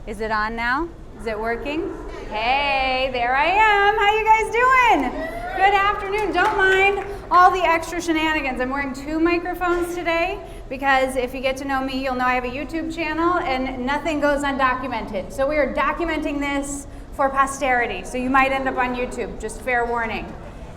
Is it on now? Is it working? Hey, there I am. How you guys doing? Good afternoon. Don't mind all the extra shenanigans. I'm wearing 2 microphones today because if you get to know me, you'll know I have a YouTube channel and nothing goes undocumented. So we are documenting this for posterity. So you might end up on YouTube, just fair warning.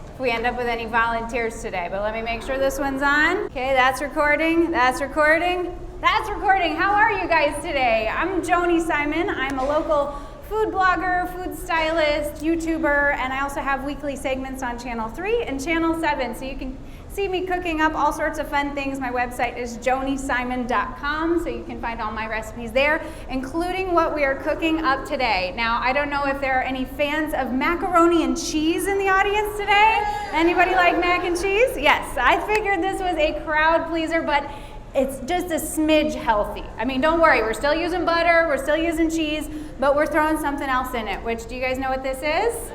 If we end up with any volunteers today, but let me make sure this one's on. Okay, that's recording, that's recording, that's recording. How are you guys today? I'm Joni Simon. I'm a local food blogger, food stylist, YouTuber, and I also have weekly segments on Channel 3 and Channel 7, so you can see me cooking up all sorts of fun things. My website is jonisimon.com, so you can find all my recipes there, including what we are cooking up today. Now, I don't know if there are any fans of macaroni and cheese in the audience today. Anybody like mac and cheese? Yes, I figured this was a crowd pleaser, but it's just a smidge healthy. I mean, don't worry, we're still using butter, we're still using cheese, but we're throwing something else in it, which, do you guys know what this is?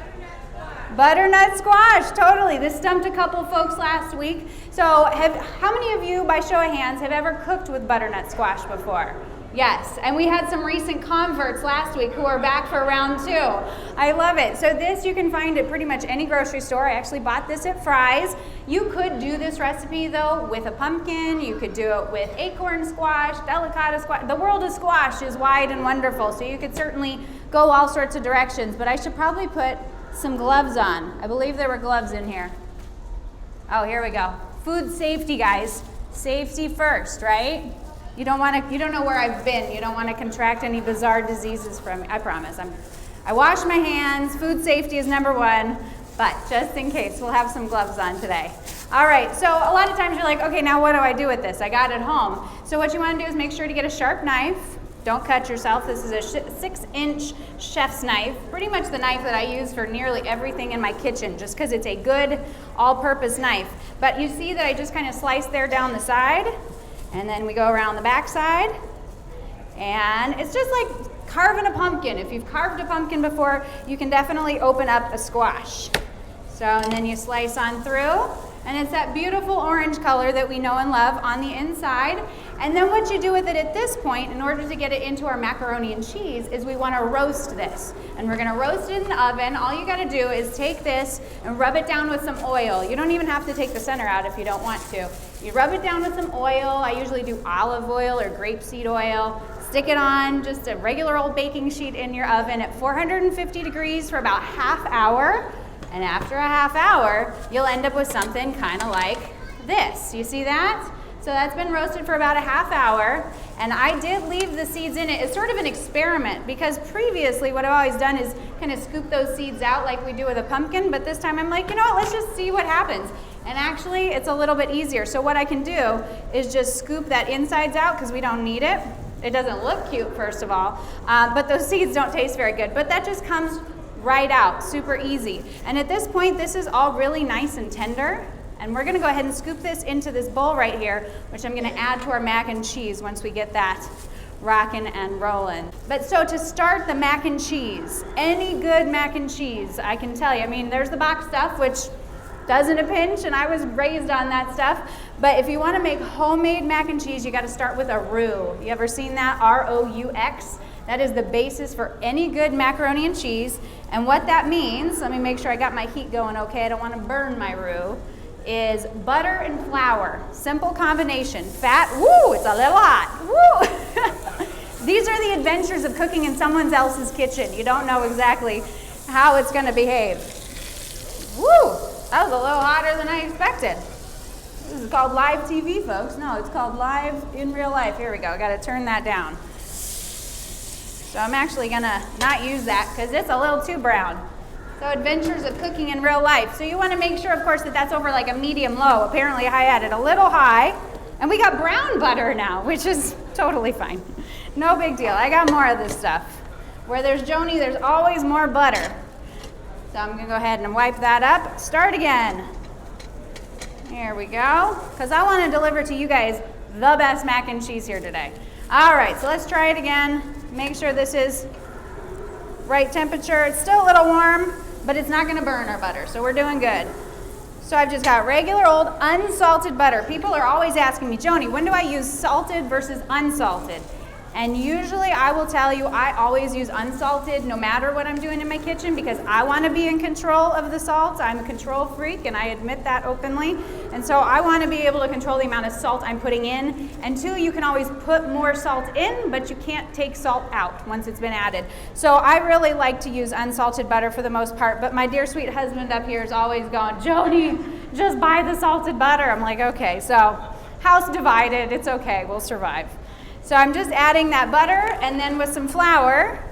Butternut squash, totally. This stumped a couple folks last week. So how many of you, by show of hands, have ever cooked with butternut squash before? Yes, and we had some recent converts last week who are back for round 2. I love it. So this you can find at pretty much any grocery store. I actually bought this at Fry's. You could do this recipe though with a pumpkin. You could do it with acorn squash, delicata squash. The world of squash is wide and wonderful, so you could certainly go all sorts of directions, but I should probably put some gloves on. I believe there were gloves in here. Oh, here we go. Food safety, guys. Safety first, right? You don't know where I've been. You don't want to contract any bizarre diseases from me. I promise. I wash my hands. Food safety is number 1, but just in case, we'll have some gloves on today. All right, so a lot of times you're like, okay, now what do I do with this? I got it home. So what you want to do is make sure to get a sharp knife. Don't cut yourself. This is a 6-inch chef's knife, pretty much the knife that I use for nearly everything in my kitchen, just because it's a good all-purpose knife. But you see that I just kind of slice there down the side, and then we go around the back side, and it's just like carving a pumpkin. If you've carved a pumpkin before, you can definitely open up a squash. So, and then you slice on through, and it's that beautiful orange color that we know and love on the inside. And then what you do with it at this point, in order to get it into our macaroni and cheese, is we want to roast this. And we're going to roast it in the oven. All you got to do is take this and rub it down with some oil. You don't even have to take the center out if you don't want to. You rub it down with some oil. I usually do olive oil or grapeseed oil. Stick it on just a regular old baking sheet in your oven at 450 degrees for about half hour. And after a half hour, you'll end up with something kind of like this. You see that? So that's been roasted for about a half hour, and I did leave the seeds in it. It's sort of an experiment, because previously what I've always done is kind of scoop those seeds out like we do with a pumpkin, but this time I'm like, you know what, let's just see what happens. And actually, it's a little bit easier. So what I can do is just scoop that insides out, because we don't need it. It doesn't look cute, first of all, but those seeds don't taste very good. But that just comes right out, super easy. And at this point, this is all really nice and tender. And we're gonna go ahead and scoop this into this bowl right here, which I'm gonna add to our mac and cheese once we get that rockin' and rollin'. But so to start the mac and cheese, any good mac and cheese, I can tell you, I mean, there's the box stuff, which does in a pinch, and I was raised on that stuff. But if you wanna make homemade mac and cheese, you gotta start with a roux. You ever seen that? R-O-U-X? That is the basis for any good macaroni and cheese. And what that means, let me make sure I got my heat going okay, I don't wanna burn my roux, is butter and flour. Simple combination. Fat, woo, it's a little hot, woo. These are the adventures of cooking in someone else's kitchen. You don't know exactly how it's gonna behave. Woo, that was a little hotter than I expected. This is called live TV, folks. No, it's called live in real life. Here we go, I gotta turn that down. So I'm actually gonna not use that because it's a little too brown. So adventures of cooking in real life. So you want to make sure, of course, that that's over like a medium low. Apparently I had it a little high, and we got brown butter now, which is totally fine. No big deal. I got more of this stuff. Where there's Joni, there's always more butter. So I'm gonna go ahead and wipe that up. Start again. Here we go. Because I want to deliver to you guys the best mac and cheese here today. All right, so let's try it again. Make sure this is right temperature. It's still a little warm, but it's not going to burn our butter, so we're doing good. So I've just got regular old unsalted butter. People are always asking me, Joni, when do I use salted versus unsalted? And usually I will tell you, I always use unsalted no matter what I'm doing in my kitchen because I want to be in control of the salt. I'm a control freak and I admit that openly. And so I want to be able to control the amount of salt I'm putting in. And two, you can always put more salt in, but you can't take salt out once it's been added. So I really like to use unsalted butter for the most part, but my dear sweet husband up here is always going, Jody, just buy the salted butter. I'm like, okay, so house divided, it's okay, we'll survive. So I'm just adding that butter and then with some flour.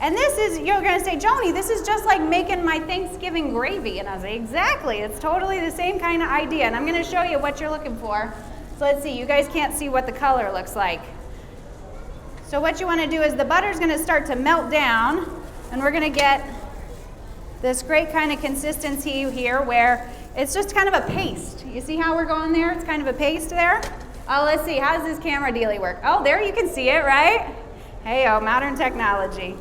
And this is, you're gonna say, Joni, this is just like making my Thanksgiving gravy. And I say, exactly, it's totally the same kind of idea. And I'm gonna show you what you're looking for. So let's see, you guys can't see what the color looks like. So what you wanna do is the butter's gonna start to melt down and we're gonna get this great kind of consistency here where it's just kind of a paste. You see how we're going there? It's kind of a paste there. Oh, let's see, how does this camera dealy work? Oh, there you can see it, right? Hey-oh, modern technology.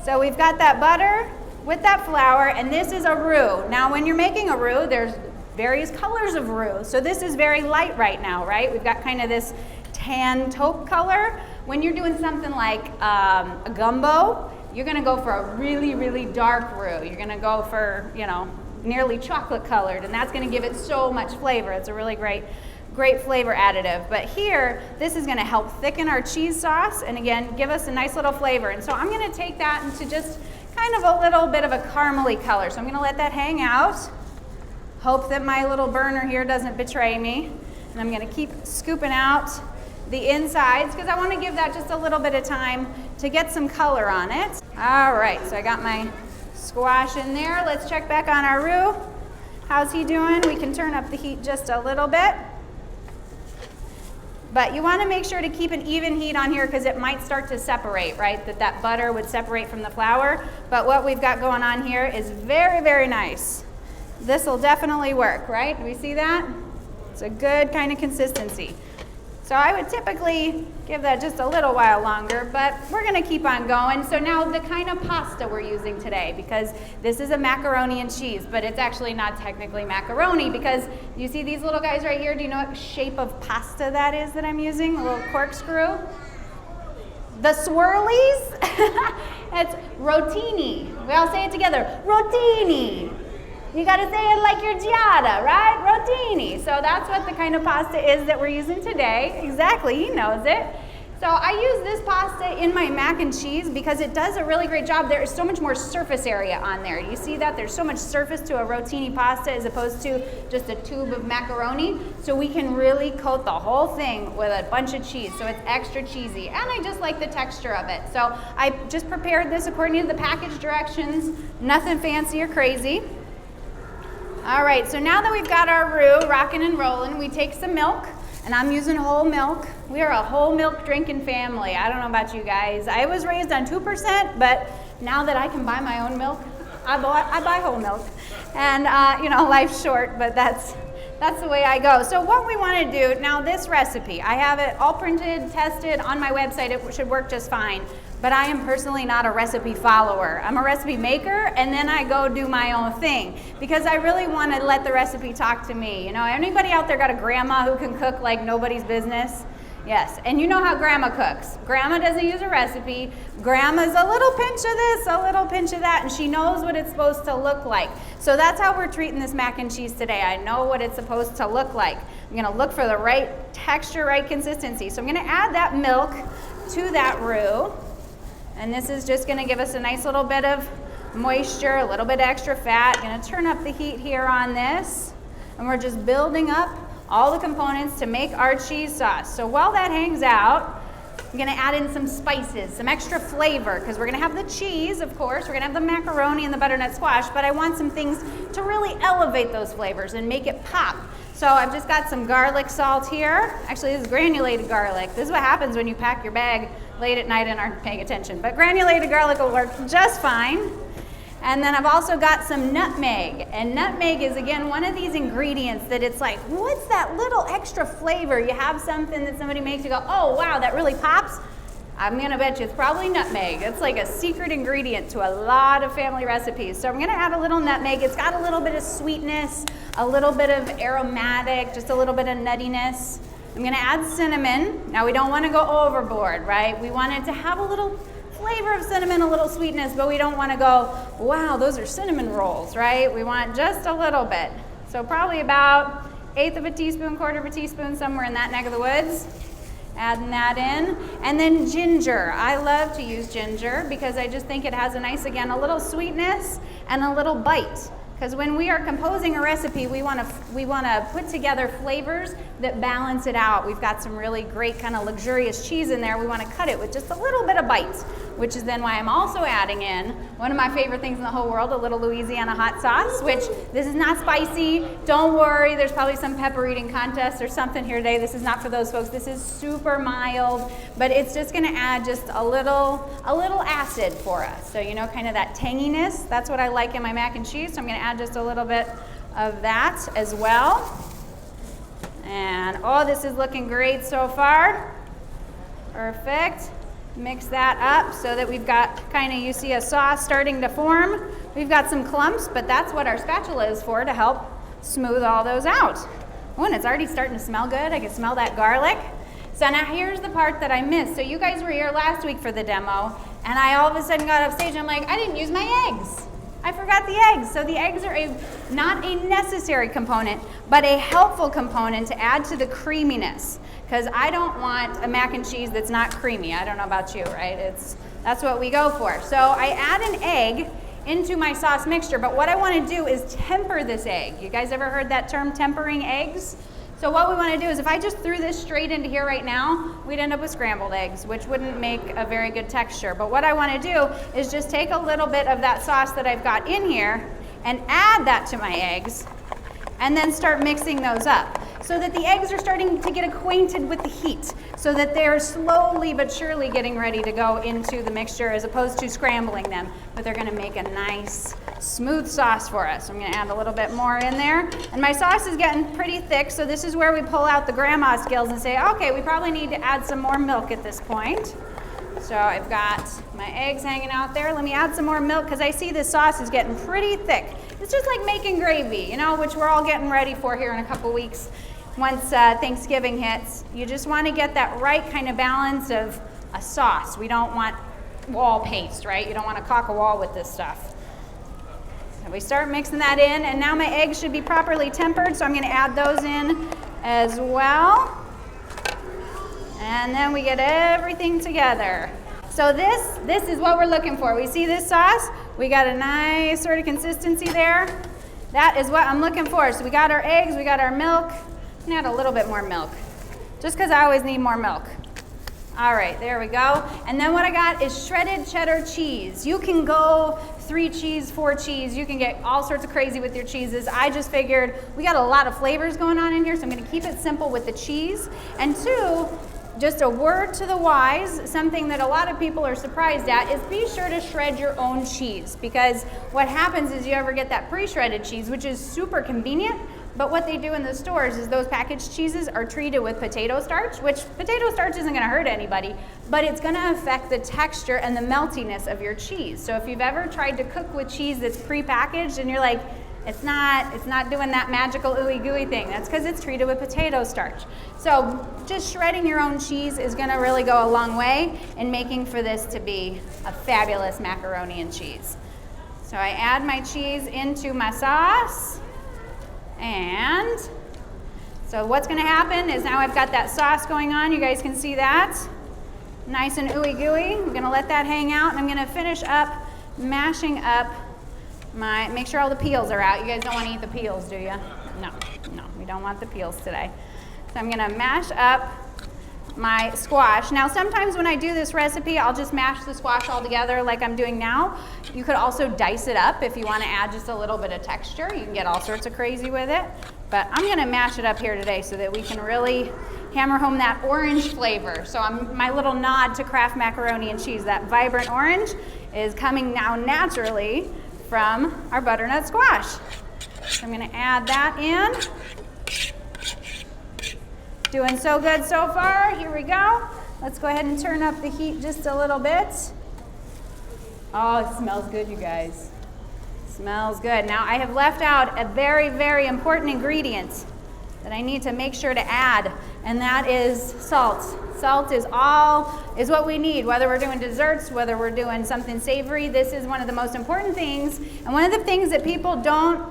So we've got that butter with that flour, and this is a roux. Now, when you're making a roux, there's various colors of roux. So this is very light right now, right? We've got kind of this tan taupe color. When you're doing something like a gumbo, you're gonna go for a really, really dark roux. You're gonna go for, you know, nearly chocolate colored, and that's gonna give it so much flavor. It's a really great flavor additive. But here, this is gonna help thicken our cheese sauce and again, give us a nice little flavor. And so I'm gonna take that into just kind of a little bit of a caramely color. So I'm gonna let that hang out. Hope that my little burner here doesn't betray me. And I'm gonna keep scooping out the insides because I wanna give that just a little bit of time to get some color on it. All right, so I got my squash in there. Let's check back on our roux. How's he doing? We can turn up the heat just a little bit. But you want to make sure to keep an even heat on here because it might start to separate, right? That butter would separate from the flour. But what we've got going on here is very, very nice. This will definitely work, right? Do we see that? It's a good kind of consistency. So I would typically give that just a little while longer, but we're gonna keep on going. So now the kind of pasta we're using today, because this is a macaroni and cheese, but it's actually not technically macaroni because you see these little guys right here? Do you know what shape of pasta that is that I'm using? A little corkscrew? The swirlies? It's rotini. We all say it together, rotini. You gotta say it like your giada, right? Rotini. So that's what the kind of pasta is that we're using today. Exactly, he knows it. So I use this pasta in my mac and cheese because it does a really great job. There is so much more surface area on there. You see that? There's so much surface to a rotini pasta as opposed to just a tube of macaroni. So we can really coat the whole thing with a bunch of cheese. So it's extra cheesy. And I just like the texture of it. So I just prepared this according to the package directions. Nothing fancy or crazy. All right, so now that we've got our roux rocking and rolling, we take some milk, and I'm using whole milk. We are a whole milk drinking family. I don't know about you guys. I was raised on 2%, but now that I can buy my own milk, I buy whole milk. And you know, life's short, but that's the way I go. So what we want to do, now this recipe, I have it all printed, tested on my website. It should work just fine. But I am personally not a recipe follower. I'm a recipe maker, and then I go do my own thing because I really want to let the recipe talk to me. You know, anybody out there got a grandma who can cook like nobody's business? Yes, and you know how grandma cooks. Grandma doesn't use a recipe. Grandma's a little pinch of this, a little pinch of that, and she knows what it's supposed to look like. So that's how we're treating this mac and cheese today. I know what it's supposed to look like. I'm gonna look for the right texture, right consistency. So I'm gonna add that milk to that roux. And this is just gonna give us a nice little bit of moisture, a little bit extra fat. Gonna turn up the heat here on this. And we're just building up all the components to make our cheese sauce. So while that hangs out, I'm gonna add in some spices, some extra flavor, because we're gonna have the cheese, of course, we're gonna have the macaroni and the butternut squash, but I want some things to really elevate those flavors and make it pop. So I've just got some garlic salt here. Actually, this is granulated garlic. This is what happens when you pack your bag late at night and aren't paying attention. But granulated garlic will work just fine. And then I've also got some nutmeg. And nutmeg is, again, one of these ingredients that it's like, what's that little extra flavor? You have something that somebody makes, you go, oh, wow, that really pops. I'm gonna bet you it's probably nutmeg. It's like a secret ingredient to a lot of family recipes. So I'm gonna add a little nutmeg. It's got a little bit of sweetness, a little bit of aromatic, just a little bit of nuttiness. I'm gonna add cinnamon. Now we don't wanna go overboard, right? We want it to have a little flavor of cinnamon, a little sweetness, but we don't wanna go, wow, those are cinnamon rolls, right? We want just a little bit. So probably about 1/8 of a teaspoon, 1/4 of a teaspoon, somewhere in that neck of the woods. Adding that in. And then ginger. I love to use ginger because I just think it has a nice, again, a little sweetness and a little bite. Because when we are composing a recipe, we want to put together flavors that balance it out. We've got some really great kind of luxurious cheese in there. We want to cut it with just a little bit of bite, which is then why I'm also adding in one of my favorite things in the whole world, a little Louisiana hot sauce, which this is not spicy. Don't worry, there's probably some pepper eating contest or something here today. This is not for those folks. This is super mild, but it's just going to add just a little acid for us. So, you know, kind of that tanginess. That's what I like in my mac and cheese. So I'm going to add just a little bit of that as well. And oh, this is looking great so far. Perfect. Mix that up so that we've got kind of, you see a sauce starting to form. We've got some clumps, but that's what our spatula is for, to help smooth all those out. Oh, and it's already starting to smell good. I can smell that garlic. So now here's the part that I missed. So you guys were here last week for the demo, and I all of a sudden got off stage and I'm like, I didn't use my eggs. I forgot the eggs. So the eggs are not a necessary component, but a helpful component to add to the creaminess. Because I don't want a mac and cheese that's not creamy. I don't know about you, right? That's what we go for. So I add an egg into my sauce mixture, but what I want to do is temper this egg. You guys ever heard that term, tempering eggs? So what we want to do is, if I just threw this straight into here right now, we'd end up with scrambled eggs, which wouldn't make a very good texture. But what I want to do is just take a little bit of that sauce that I've got in here and add that to my eggs, and then start mixing those up so that the eggs are starting to get acquainted with the heat, so that they're slowly but surely getting ready to go into the mixture as opposed to scrambling them. But they're going to make a nice smooth sauce for us. So I'm going to add a little bit more in there. And my sauce is getting pretty thick, so this is where we pull out the grandma skills and say, okay, we probably need to add some more milk at this point. So I've got my eggs hanging out there. Let me add some more milk because I see this sauce is getting pretty thick. It's just like making gravy, you know, which we're all getting ready for here in a couple weeks. Once Thanksgiving hits, you just want to get that right kind of balance of a sauce. We don't want wall paste, right? You don't want to caulk a wall with this stuff. So we start mixing that in, and now my eggs should be properly tempered, so I'm going to add those in as well. And then we get everything together. So this is what we're looking for. We see this sauce, we got a nice sort of consistency there. That is what I'm looking for. So we got our eggs, we got our milk. I'm gonna add a little bit more milk, just because I always need more milk. All right, there we go. And then what I got is shredded cheddar cheese. You can go 3 cheese, 4 cheese. You can get all sorts of crazy with your cheeses. I just figured we got a lot of flavors going on in here, so I'm gonna keep it simple with the cheese. And 2, just a word to the wise, something that a lot of people are surprised at, is be sure to shred your own cheese, because what happens is you ever get that pre-shredded cheese, which is super convenient, but what they do in the stores is those packaged cheeses are treated with potato starch, which potato starch isn't going to hurt anybody, but it's going to affect the texture and the meltiness of your cheese. So if you've ever tried to cook with cheese that's pre-packaged and you're like, it's not doing that magical ooey gooey thing, that's because it's treated with potato starch. So just shredding your own cheese is going to really go a long way in making for this to be a fabulous macaroni and cheese. So I add my cheese into my sauce. And so what's going to happen is now I've got that sauce going on. You guys can see that. Nice and ooey gooey. I'm going to let that hang out, and I'm going to finish up mashing up make sure all the peels are out. You guys don't want to eat the peels, do you? No, we don't want the peels today. So I'm going to mash up my squash. Now sometimes when I do this recipe, I'll just mash the squash all together like I'm doing now. You could also dice it up if you want to add just a little bit of texture. You can get all sorts of crazy with it. But I'm going to mash it up here today so that we can really hammer home that orange flavor. So my little nod to Kraft macaroni and cheese, that vibrant orange, is coming now naturally from our butternut squash. So I'm going to add that in. Doing so good so far. Here we go. Let's go ahead and turn up the heat just a little bit. Oh, it smells good, you guys. Smells good. Now I have left out a very, very important ingredient that I need to make sure to add and that is salt. Salt is what we need, whether we're doing desserts, whether we're doing something savory. This is one of the most important things, and one of the things that people don't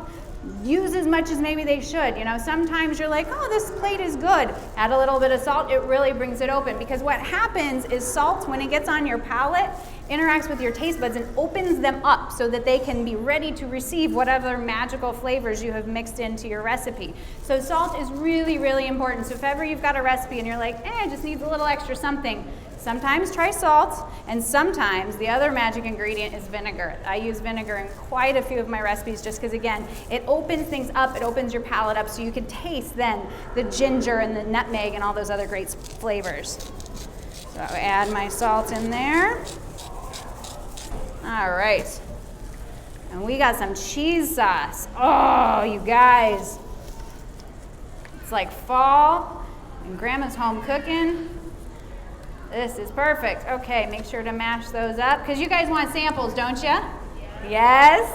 use as much as maybe they should. You know, sometimes you're like, oh, this plate is good. Add a little bit of salt, it really brings it open, because what happens is salt, when it gets on your palate, interacts with your taste buds and opens them up so that they can be ready to receive whatever magical flavors you have mixed into your recipe. So salt is really, really important. So if ever you've got a recipe and you're like, it just needs a little extra something, sometimes try salt, and sometimes the other magic ingredient is vinegar. I use vinegar in quite a few of my recipes just because, again, it opens things up, it opens your palate up so you can taste then the ginger and the nutmeg and all those other great flavors. So I add my salt in there. All right. And we got some cheese sauce. Oh, you guys. It's like fall and Grandma's home cooking. This is perfect. Okay, make sure to mash those up, because you guys want samples, don't you? Yes.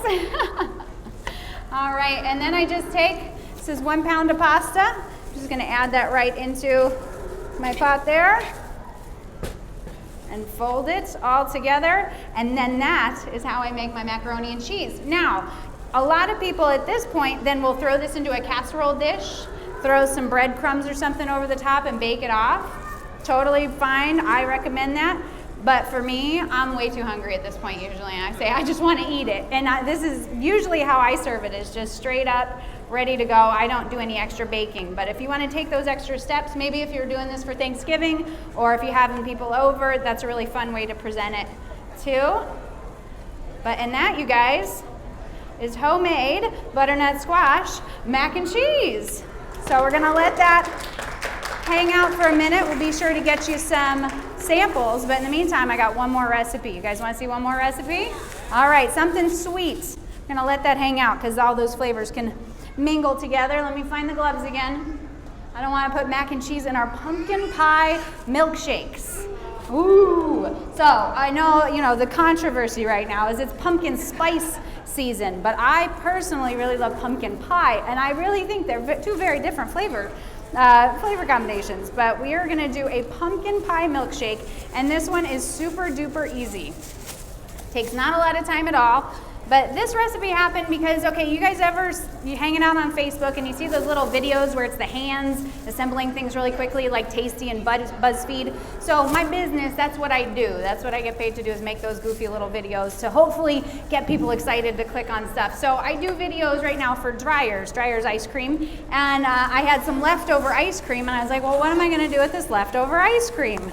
All right, and then I just take, this is 1 pound of pasta. I'm just gonna add that right into my pot there and fold it all together. And then that is how I make my macaroni and cheese. Now, a lot of people at this point then will throw this into a casserole dish, throw some breadcrumbs or something over the top and bake it off. Totally fine, I recommend that. But for me, I'm way too hungry at this point usually, and I say, I just want to eat it. And this is usually how I serve it, is just straight up, ready to go. I don't do any extra baking. But if you want to take those extra steps, maybe if you're doing this for Thanksgiving, or if you're having people over, that's a really fun way to present it too. But and that, you guys, is homemade butternut squash mac and cheese. So we're gonna let that hang out for a minute. We'll be sure to get you some samples, but in the meantime, I got one more recipe. You guys want to see one more recipe? All right, something sweet. I'm gonna let that hang out because all those flavors can mingle together. Let me find the gloves again. I don't want to put mac and cheese in our pumpkin pie milkshakes. Ooh, so I know, you know, the controversy right now is it's pumpkin spice season, but I personally really love pumpkin pie, and I really think they're two very different flavor combinations. But we are gonna do a pumpkin pie milkshake, and this one is super duper easy. Takes not a lot of time at all. But this recipe happened because, okay, you guys you hanging out on Facebook and you see those little videos where it's the hands assembling things really quickly, like Tasty and BuzzFeed. So my business, that's what I do. That's what I get paid to do, is make those goofy little videos to hopefully get people excited to click on stuff. So I do videos right now for Dreyer's ice cream, and I had some leftover ice cream, and I was like, well, what am I gonna do with this leftover ice cream?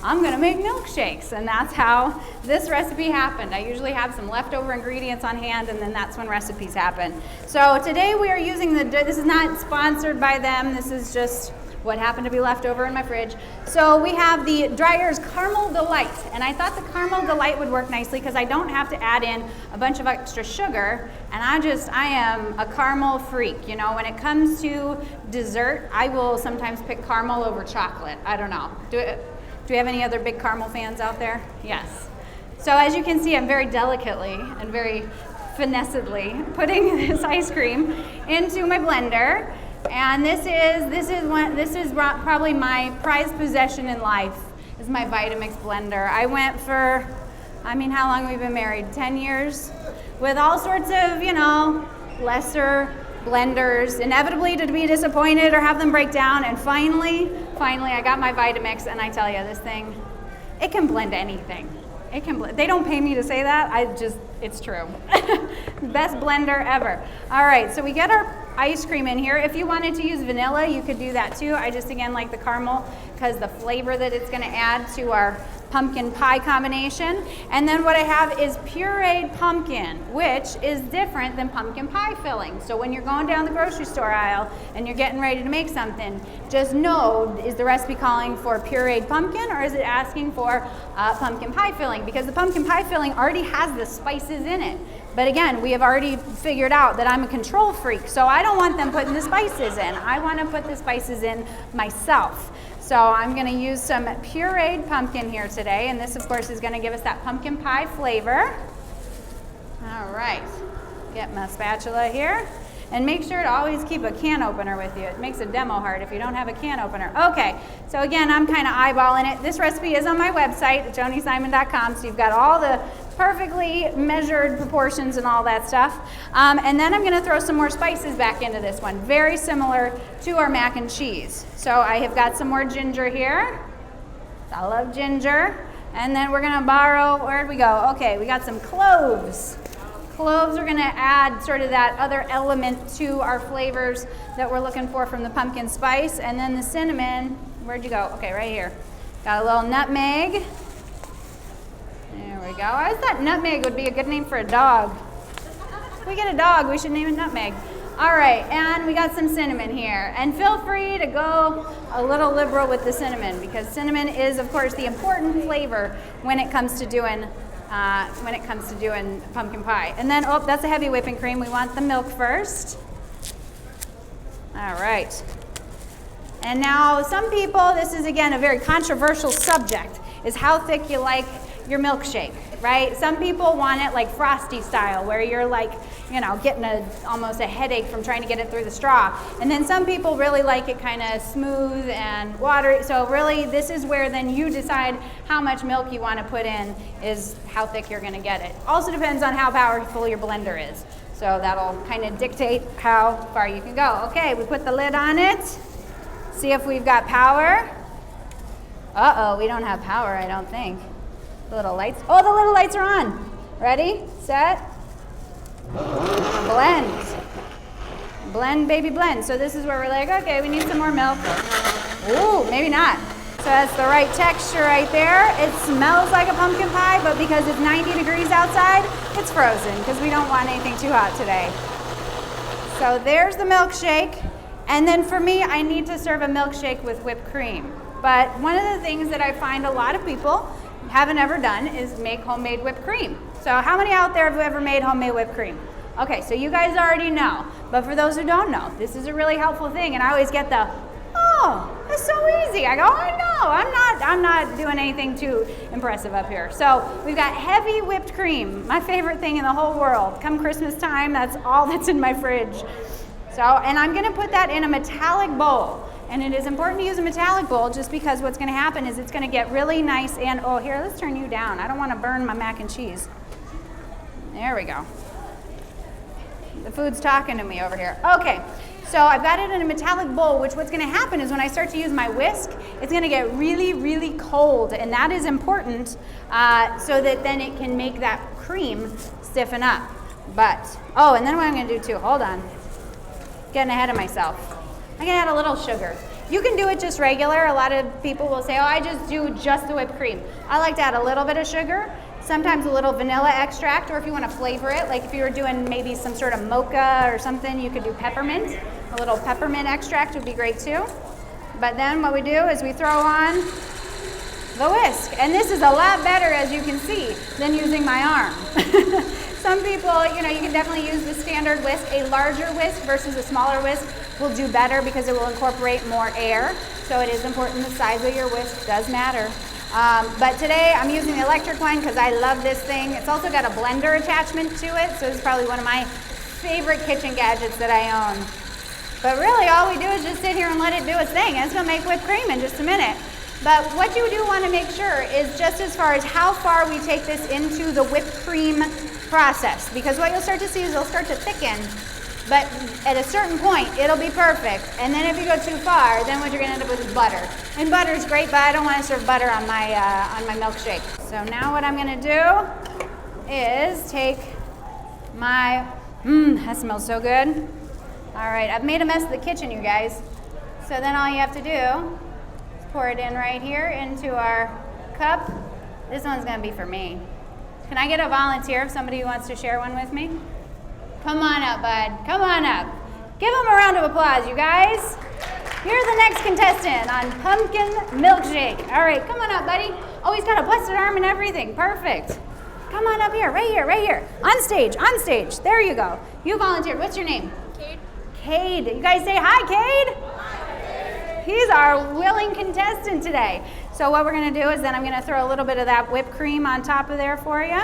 I'm gonna make milkshakes, and that's how this recipe happened. I usually have some leftover ingredients on hand, and then that's when recipes happen. So today we are using this is not sponsored by them, this is just what happened to be left over in my fridge. So we have the Dreyer's Caramel Delight, and I thought the Caramel Delight would work nicely because I don't have to add in a bunch of extra sugar, and I am a caramel freak. You know, when it comes to dessert, I will sometimes pick caramel over chocolate. I don't know. Do we have any other big caramel fans out there? Yes. So as you can see, I'm very delicately and very finessedly putting this ice cream into my blender. And this is probably my prized possession in life, is my Vitamix blender. I went for, how long have we been married? 10 years? With all sorts of, lesser blenders, inevitably to be disappointed or have them break down, and finally I got my Vitamix, and I tell you, this thing, it can blend anything. It can blend. They don't pay me to say that, it's true. Best blender ever. All right, so we get our ice cream in here. If you wanted to use vanilla, you could do that too. I just, again, like the caramel because the flavor that it's gonna add to our pumpkin pie combination. And then what I have is pureed pumpkin, which is different than pumpkin pie filling. So when you're going down the grocery store aisle and you're getting ready to make something, just know, is the recipe calling for pureed pumpkin, or is it asking for pumpkin pie filling? Because the pumpkin pie filling already has the spices in it. But again, we have already figured out that I'm a control freak, so I don't want them putting the spices in. I want to put the spices in myself. So I'm going to use some pureed pumpkin here today, and this, of course, is going to give us that pumpkin pie flavor. All right, get my spatula here. And make sure to always keep a can opener with you. It makes a demo hard if you don't have a can opener. Okay, so again, I'm kind of eyeballing it. This recipe is on my website at jonisimon.com, so you've got all the perfectly measured proportions and all that stuff. And then I'm gonna throw some more spices back into this one, very similar to our mac and cheese. So I have got some more ginger here. I love ginger. And then we're gonna borrow, where'd we go? Okay, we got some cloves. Cloves are gonna add sort of that other element to our flavors that we're looking for from the pumpkin spice. And then the cinnamon, where'd you go? Okay, right here. Got a little nutmeg. There we go. I always thought nutmeg would be a good name for a dog. If we get a dog, we should name it Nutmeg. All right, and we got some cinnamon here. And feel free to go a little liberal with the cinnamon because cinnamon is, of course, the important flavor when it comes to doing pumpkin pie. And then, oh, that's a heavy whipping cream. We want the milk first. All right. And now some people, this is again a very controversial subject, is how thick you like your milkshake, right? Some people want it like Frosty style, where you're like, you know, getting almost a headache from trying to get it through the straw. And then some people really like it kind of smooth and watery. So really, this is where then you decide how much milk you want to put in, is how thick you're going to get it. Also depends on how powerful your blender is. So that'll kind of dictate how far you can go. Okay, we put the lid on it. See if we've got power. Uh-oh, we don't have power, I don't think. The little lights. Oh, the little lights are on. Ready, set, blend. Blend, baby, blend. So this is where we're like, okay, we need some more milk. Ooh, maybe not. So that's the right texture right there. It smells like a pumpkin pie, but because it's 90 degrees outside, it's frozen because we don't want anything too hot today. So there's the milkshake. And then for me, I need to serve a milkshake with whipped cream. But one of the things that I find a lot of people haven't ever done is make homemade whipped cream. So how many out there have ever made homemade whipped cream? Okay, so you guys already know. But for those who don't know, this is a really helpful thing. And I always get the, oh, that's so easy. I go, I know, I'm not doing anything too impressive up here. So we've got heavy whipped cream, my favorite thing in the whole world. Come Christmas time, that's all that's in my fridge. So, and I'm gonna put that in a metallic bowl. And it is important to use a metallic bowl just because what's gonna happen is it's gonna get really nice and, oh, here, let's turn you down. I don't wanna burn my mac and cheese. There we go. The food's talking to me over here. Okay, so I've got it in a metallic bowl, which what's gonna happen is when I start to use my whisk, it's gonna get really, really cold. And that is important so that then it can make that cream stiffen up. But, oh, and then what I'm gonna do too, hold on. Getting ahead of myself. I'm gonna add a little sugar. You can do it just regular. A lot of people will say, oh, I just do just the whipped cream. I like to add a little bit of sugar, sometimes a little vanilla extract, or if you wanna flavor it, like if you were doing maybe some sort of mocha or something, you could do peppermint. A little peppermint extract would be great too. But then what we do is we throw on the whisk. And this is a lot better, as you can see, than using my arm. Some people, you know, you can definitely use the standard whisk. A larger whisk versus a smaller whisk will do better because it will incorporate more air. So it is important the size of your whisk does matter. But today I'm using the electric one because I love this thing. It's also got a blender attachment to it, so it's probably one of my favorite kitchen gadgets that I own. But really all we do is just sit here and let it do its thing. And it's gonna make whipped cream in just a minute. But what you do want to make sure is just as far as how far we take this into the whipped cream process, because what you'll start to see is it'll start to thicken, but at a certain point it'll be perfect. And then if you go too far, then what you're going to end up with is butter. And butter is great, but I don't want to serve butter on my milkshake. So now what I'm going to do is take my, that smells so good. All right, I've made a mess of the kitchen, you guys. So then all you have to do, pour it in right here into our cup. This one's gonna be for me. Can I get a volunteer if somebody wants to share one with me? Come on up, bud, come on up. Give them a round of applause, you guys. You're the next contestant on Pumpkin Milkshake. All right, come on up, buddy. Oh, he's got a busted arm and everything, perfect. Come on up here, right here, right here. On stage, there you go. You volunteered, what's your name? Cade. Cade, you guys say hi, Cade. He's our willing contestant today. So what we're gonna do is then I'm gonna throw a little bit of that whipped cream on top of there for you.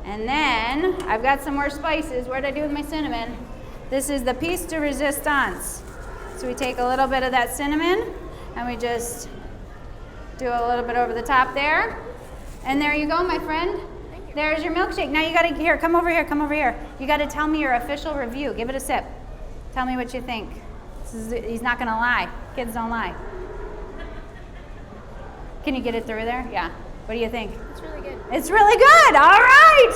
And then I've got some more spices. What did I do with my cinnamon? This is the piece de resistance. So we take a little bit of that cinnamon and we just do a little bit over the top there. And there you go, my friend. There's your milkshake. Now you gotta, here, come over here, come over here. You gotta tell me your official review. Give it a sip. Tell me what you think. He's not gonna lie. Kids don't lie. Can you get it through there? Yeah. What do you think? It's really good. It's really good. All right.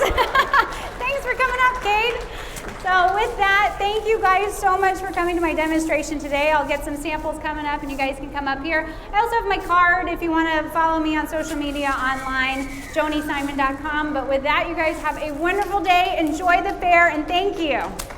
Thanks for coming up, Kate. So with that, thank you guys so much for coming to my demonstration today. I'll get some samples coming up and you guys can come up here. I also have my card if you want to follow me on social media online, jonisimon.com. But with that, you guys have a wonderful day. Enjoy the fair and thank you.